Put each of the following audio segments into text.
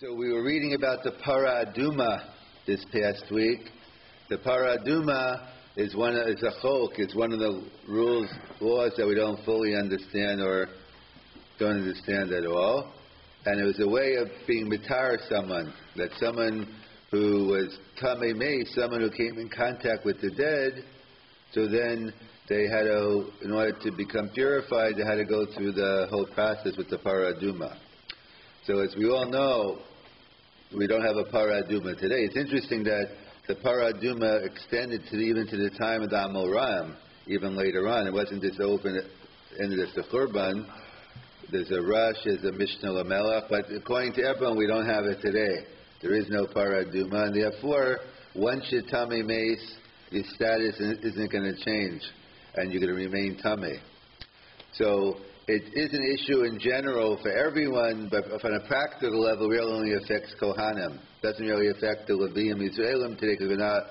So we were reading about the Adumah this past week. The Adumah is a chok. It's one of the laws that we don't fully understand or don't understand at all. And it was a way of being mitar someone, that someone who was tamei meis, someone who came in contact with the dead, so then they had to, in order to become purified, they had to go through the whole process with the Adumah. So as we all know, we don't have a Adumah today. It's interesting that the Adumah extended even to the time of the Amoraim, even later on. It wasn't just ended as the Churban. There's a Rush, there's a Mishnah Lamelech, but according to everyone, we don't have it today. There is no Adumah, and therefore, once you're tamei meis, your status isn't going to change, and you're going to remain tamei. So it is an issue in general for everyone, but on a practical level, it really only affects Kohanim. It doesn't really affect the Levim Yisraelim today, because we're not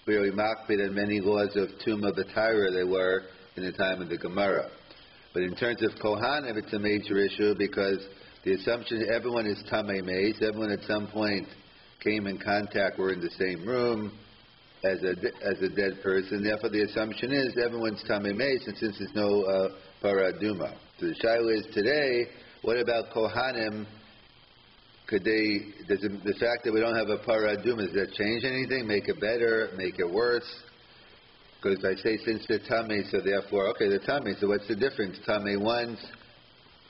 really makbid in many laws of Tumah B'Taira they were in the time of the Gemara. But in terms of Kohanim, it's a major issue, because the assumption is everyone is tamei meis. Everyone at some point came in contact, were in the same room as a dead person. Therefore, the assumption is everyone's tamei meis, and since there's no Adumah. So the shaila is today, what about Kohanim? The fact that we don't have a Adumah, does that change anything? Make it better? Make it worse? Because if I say since they're tamei, so therefore, okay, they're tamei, so what's the difference? Tamei once,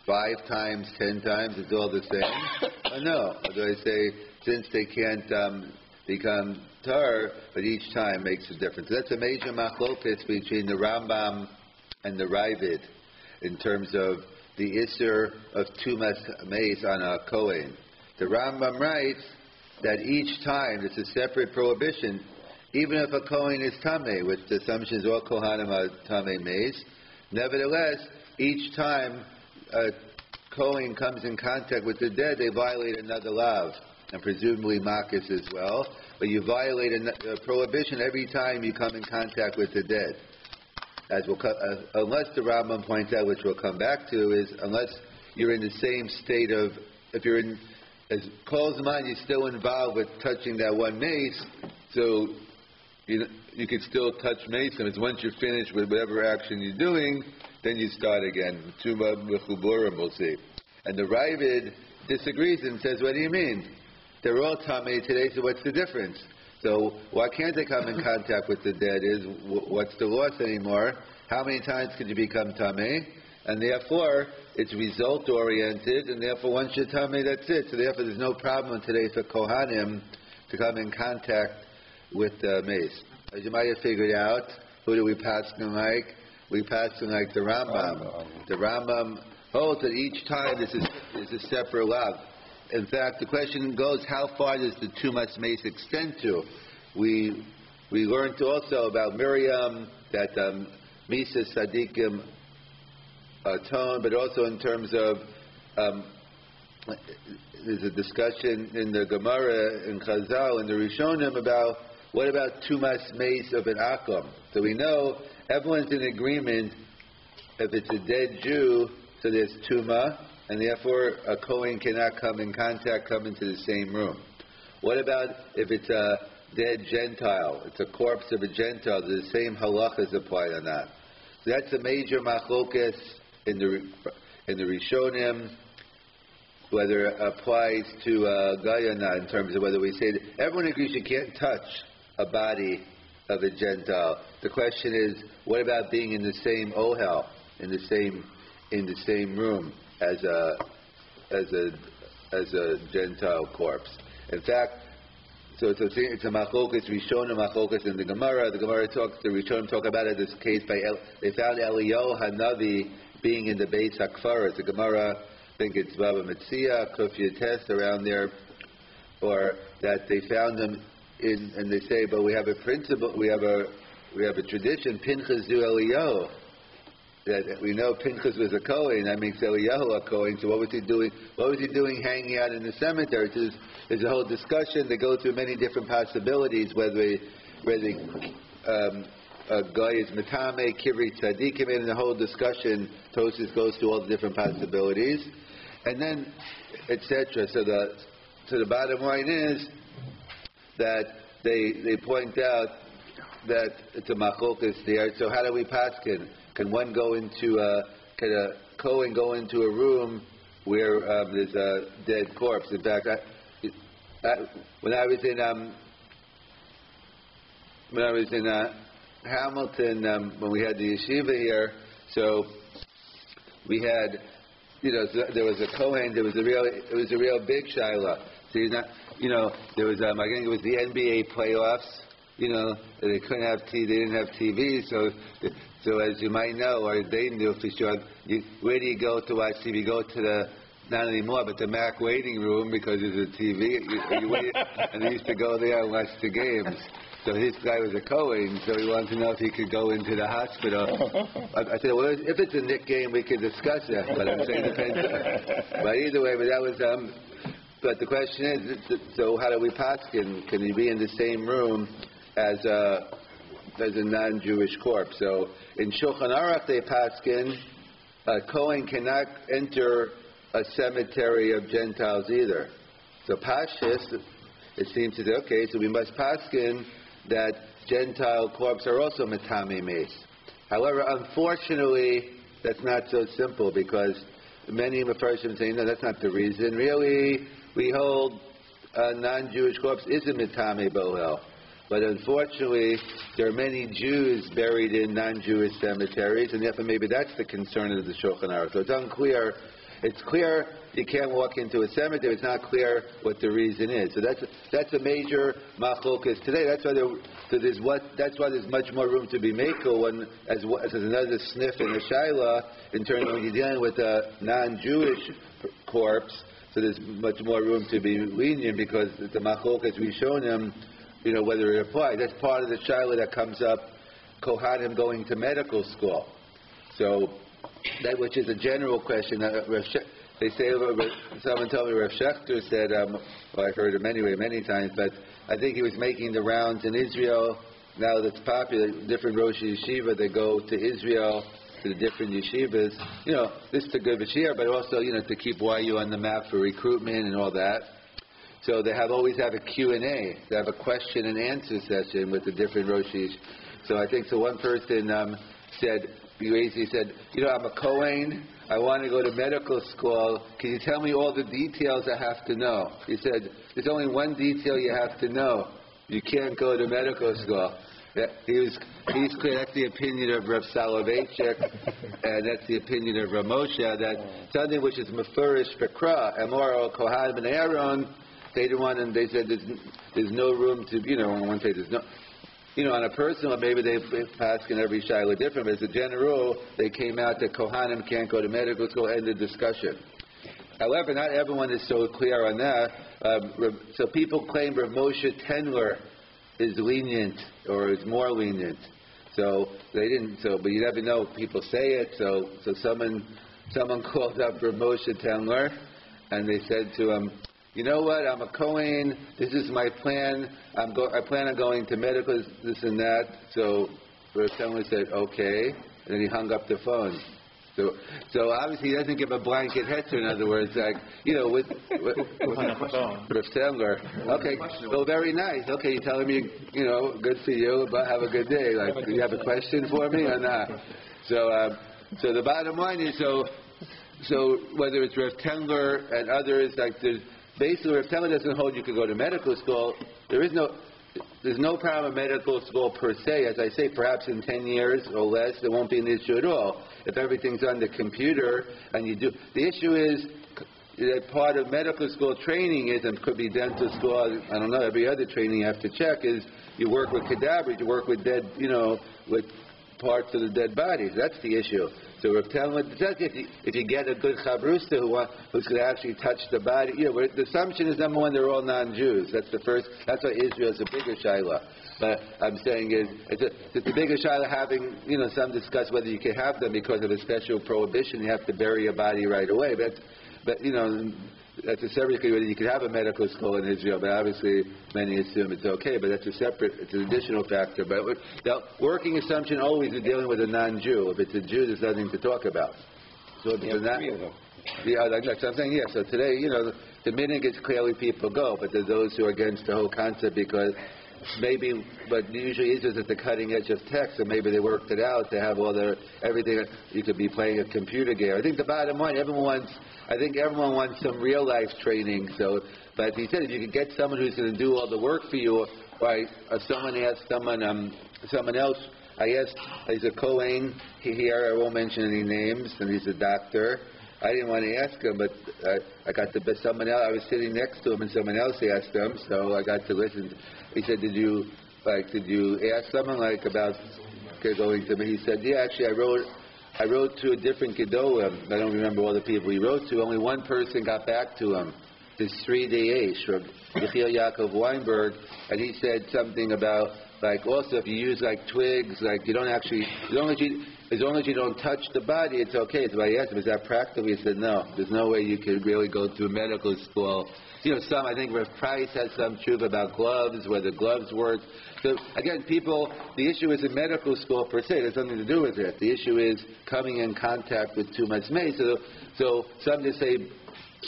5 times, 10 times, it's all the same? Or no? Or do I say since they can't become tar, but each time makes a difference? So that's a major machlokas between the Rambam and the Rabbi in terms of the Isser of Tumas Meis on a Kohen. The Rambam writes that each time it's a separate prohibition, even if a Kohen is Tamei, which the assumption is all Kohanim are Tamei Meis. Nevertheless, each time a Kohen comes in contact with the dead, they violate another lav, and presumably Makis as well. But you violate a prohibition every time you come in contact with the dead. Unless the Rambam points out, which we'll come back to, is unless you're in the same state of, if you're in, as Kol Zman, you're still involved with touching that one mace, so you could still touch mace, and it's once you're finished with whatever action you're doing, then you start again. Tuma Mechuburim, we'll see. And the Ravid disagrees and says, what do you mean? They're all tamei today, so what's the difference? So why can't they come in contact with the dead? What's the loss anymore? How many times could you become tamei? And therefore, it's result-oriented, and therefore once you're tamei, that's it. So therefore there's no problem today for Kohanim to come in contact with mace. As you might have figured out, who do we pass them like? We pass them like the Rambam. The Rambam holds that each time is a separate lav. In fact, the question goes, how far does the Tumas Meis extend to? We learned also about Miriam, that Misa Sadiqim atone, but also in terms of, there's a discussion in the Gemara, in Chazal, in the Rishonim, about what about Tumas Meis of an Akum? So we know everyone's in agreement, if it's a dead Jew, so there's Tumah, and therefore a Kohen cannot come into the same room. What about if it's a dead Gentile? It's a corpse of a Gentile. Do the same halachas apply or not? So that's a major machlokas in the Rishonim, whether it applies to Guy or not, in terms of whether we say that everyone agrees you can't touch a body of a Gentile. The question is, what about being in the same ohel, in the same room as a Gentile corpse? In fact, so it's a machlokas, Rishonim machlokas in the Gemara. The Rishonim talk about it, this case they found Eliyahu Hanavi being in the Beis HaKfaras. The Gemara, I think it's Baba Metzia, Kufya Test, around there, or that they found him in, and they say, but we have a principle, we have a tradition, Pinchas du Eliyahu, that we know Pinchas was a Kohen, that makes Eliyahu a Kohen, so what was he doing? What was he doing hanging out in the cemetery? There's a whole discussion. They go through many different possibilities, whether a guy is Matame, Kivri Tzadikim, and the whole discussion, Tosis goes through all the different possibilities, and then, etc. so the bottom line is that they point out that it's a machlokas there. So how do we paskin? Can one go into can a Kohen go into a room where there's a dead corpse? In fact, when I was in Hamilton, when we had the yeshiva here, so we had, there was a Kohen. It was a real big shaila. So there was I think it was the NBA playoffs. They couldn't have TV. They didn't have TV. So as you might know, or they knew for sure, where do you go to watch TV? You go to not anymore, but the Mac waiting room because there's a TV. And they used to go there and watch the games. So this guy was a Kohen, so he wanted to know if he could go into the hospital. I said, well, if it's a Knick game, we could discuss it. But I'm saying it depends. But either way, but that was. But the question is, so how do we paskin? Can he be in the same room as a non-Jewish corpse? So in Shulchan Aruch they paskin, a Kohen cannot enter a cemetery of Gentiles either. So Pashis, it seems to say, okay, so we must paskin that Gentile corpses are also metame meis. However, unfortunately, that's not so simple because many Mefarshim say, no, that's not the reason. Really, we hold a non-Jewish corpse is a metame bohel. But unfortunately, there are many Jews buried in non-Jewish cemeteries, and therefore maybe that's the concern of the Shulchan Aruch. So it's unclear. It's clear you can't walk into a cemetery. It's not clear what the reason is. So that's a major machlokas today. That's why there's much more room to be makel when as another sniff in the shaila in terms of when you're dealing with a non-Jewish corpse. So there's much more room to be lenient because the machlokas we've shown them, whether it applies. That's part of the shaila that comes up. Kohanim going to medical school. So that which is a general question. They say, someone told me Rav Shechter said, well, I've heard him anyway many times, but I think he was making the rounds in Israel. Now that's popular, different Rosh Yeshiva, they go to Israel, to the different yeshivas. This is to give a share, but also, to keep YU on the map for recruitment and all that. So they always have a Q&A. They have a question and answer session with the different Rosh Yeshivas. So I think one person said, he said, I'm a Kohen. I want to go to medical school. Can you tell me all the details I have to know? He said, there's only one detail you have to know. You can't go to medical school. He's clear. That's the opinion of Rav Soloveitchik, and that's the opinion of Rav Moshe, that something which is mefurish v'kra, Emor Kohanim and Aaron, they didn't want, and they said there's no room to, on one say there's no. On a personal, maybe they pass in every shiloh different, but as a general rule, they came out that Kohanim can't go to medical school, end the discussion. However, not everyone is so clear on that. So people claim Rav Moshe Tendler is lenient, or is more lenient. So they didn't, but you never know, people say it, so someone called up Rav Moshe Tendler, and they said to him, you know what, I'm a Kohen, this is my plan, I plan on going to medical, this and that. So Rav Tendler said, okay, and then he hung up the phone. So obviously he doesn't give a blanket heter, in other words, like, with Rav Tendler. Okay, well, very nice. Okay, you're telling me, good for you, but have a good day. Like, do you have a question for me or not? So the bottom line is, so whether it's Rav Tendler and others, like, basically, Rav Tendler doesn't hold you could go to medical school. There's no problem with medical school per se. As I say, perhaps in 10 years or less, there won't be an issue at all. If everything's on the computer and you do. The issue is that part of medical school training is, and could be dental school, I don't know, every other training you have to check, is you work with cadavers, you work with dead, with parts of the dead bodies. That's the issue. So Rav Tendler, if you get a good chabrusta who's going to actually touch the body, the assumption is, number one, they're all non-Jews. That's the first. That's why Israel is a bigger shaila. But I'm saying it's a bigger shaila having, some discuss whether you can have them because of a special prohibition. You have to bury a body right away. But that's a separate, whether you can have a medical school in Israel, but obviously many assume it's okay, but it's an additional factor. But the working assumption always is dealing with a non-Jew. If it's a Jew, there's nothing to talk about. So if it's not, that's what I'm saying, yeah. So today, the minhag is clearly people go, but there's those who are against the whole concept because maybe, but usually Israel is at the cutting edge of tech, so maybe they worked it out to have everything. You could be playing a computer game. I think the bottom line, everyone wants some real life training. So, but he said if you could get someone who's going to do all the work for you, or someone asked someone else. I asked, he's a Kohen here. I won't mention any names, and he's a doctor. I didn't want to ask him, but I got to someone else. I was sitting next to him, and someone else asked him, so I got to listen. He said, "Did you ask someone about going to me?" He said, "Yeah, actually, I wrote to a different gedolim. I don't remember all the people he wrote to. Only one person got back to him. This 3 from Yechiel Yaakov Weinberg, and he said something about also if you use twigs, you don't actually as long as you don't touch the body, it's okay. So I asked him, is that practical? He said, no. There's no way you could really go to medical school. I think Rav Price has some truth about gloves, whether gloves work. So, again, the issue isn't medical school per se. It has nothing to do with it. The issue is coming in contact with too much mace. So some just say,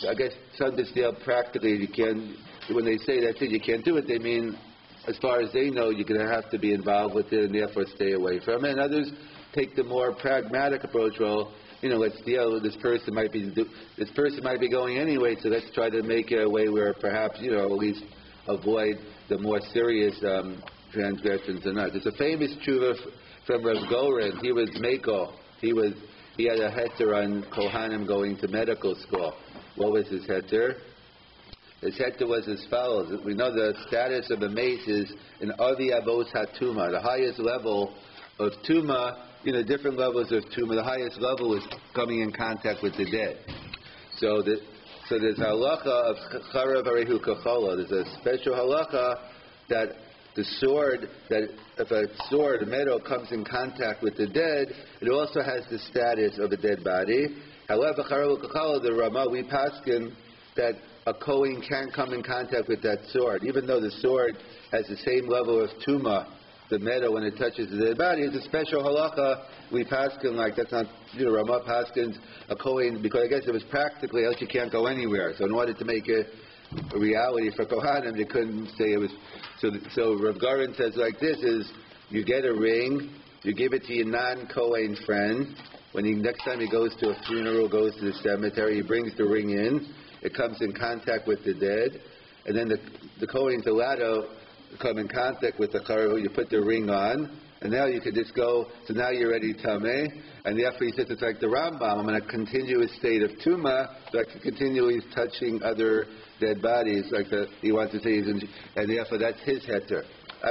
I guess some just feel practically you can't, when they say that thing, you can't do it, they mean, as far as they know, you're going to have to be involved with it and therefore stay away from it. And others take the more pragmatic approach. Well, let's deal with this person might be going anyway, so let's try to make it a way where perhaps at least avoid the more serious transgressions or not. There's a famous tshuva from Rav Goren. He was Mako. He had a heter on Kohanim going to medical school. What was his heter? His heter was as follows. We know the status of a mace is an avi avos hatuma. The highest level of tuma, different levels of tuma. The highest level is coming in contact with the dead. So there's halacha of charav arehu kachola. There's a special halacha that the sword, that if a sword, a metal, comes in contact with the dead, it also has the status of a dead body. However, charav kachola, the Rama, we paskin that a Kohen can come in contact with that sword, even though the sword has the same level of tuma, the metal, when it touches the dead body. It's a special halacha. We paskin that's not, Ramah paskins a Kohen, because I guess it was practically else you can't go anywhere. So in order to make it a reality for Kohanim, you couldn't say it was. So Rav Garin says this is, you get a ring, you give it to your non-Kohen friend. When next time he goes to a funeral, goes to the cemetery, he brings the ring in. It comes in contact with the dead, and then the Kohen's allowed to come in contact with the charav. You put the ring on, and now you could just go. So now you're ready tameh, and therefore he says it's like the Rambam. I'm in a continuous state of tuma, so I can continually touching other dead bodies, he wants to say, and therefore that's his heter.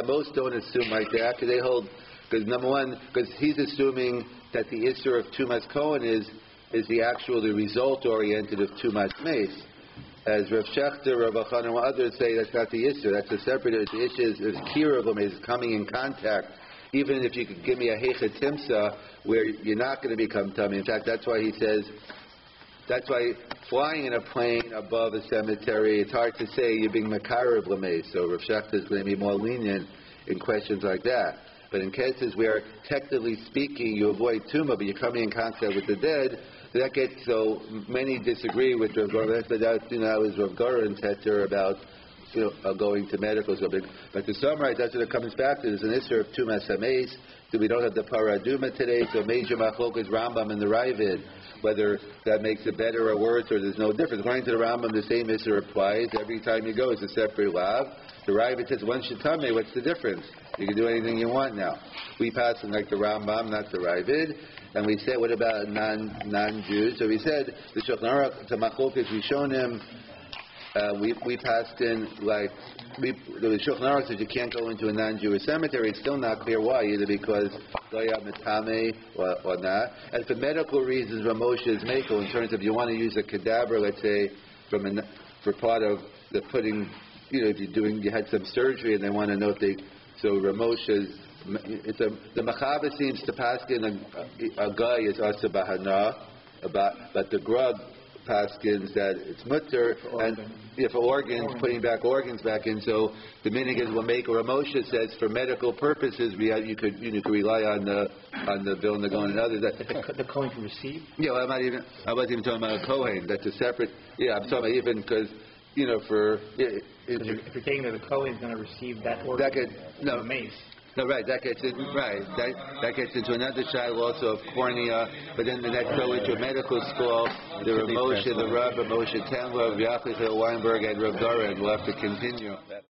Most don't assume like that because they hold. Because number one, because he's assuming that the issur of tumas Kohen is the result-oriented of tumas mace. As Rav Shechter, Rav Achan, and others say, that's not the issue. That's a separate issue. The issue is kira is coming in contact. Even if you could give me a heifer timsa, where you're not going to become tummy. In fact, that's why he says, that's why flying in a plane above a cemetery, it's hard to say you're being makarev l'meis. So Rav Shechter is going to be more lenient in questions like that. But in cases where, technically speaking, you avoid tumah, but you're coming in contact with the dead, that gets, so many disagree with Rav Goren. That was Rav Goren's heter about going to medical school. But to summarize, that's what it comes back to. There's an issur of tumas hameis. We don't have the paraduma today, so major machlokas Rambam and the Ravid, whether that makes it better or worse, or there's no difference. According to the Rambam, the same issur applies. Every time you go, it's a separate lav. The Ravid says, once you tell me, what's the difference? You can do anything you want now. We pass them like the Rambam, not the Ravid. And we said, what about non-Jews? So we said, the Shulchan Aruch, the machlokas Rishonim, we passed in the Shulchan Aruch says you can't go into a non-Jewish cemetery. It's still not clear why, either because Goya Metame or not. And for medical reasons, Ramosha is Mako, in terms of you want to use a cadaver, let's say, for part of the putting, if you had some surgery and they want to know if so Ramosha's, the Machaba seems to pass in a guy is also bahana, but the grub paskins that it's mutter, and for organs, putting back organs back in. So the minhag is Lameka Ramosha says for medical purposes, you could rely on the Vilna Gaon and others. The Kohen can receive. Yeah, I wasn't even talking about a Kohen. That's a separate. Yeah, I'm talking about even because for... If you're taking it to the Kohen, he's going to receive that order of mace. No, right. That gets that gets into another child also of cornea. But then the next go into a medical school. The Rav Moshe, the Rabbi, Moshe Tenlov, Yaakov Weinberg, and Rav Doran will have to continue.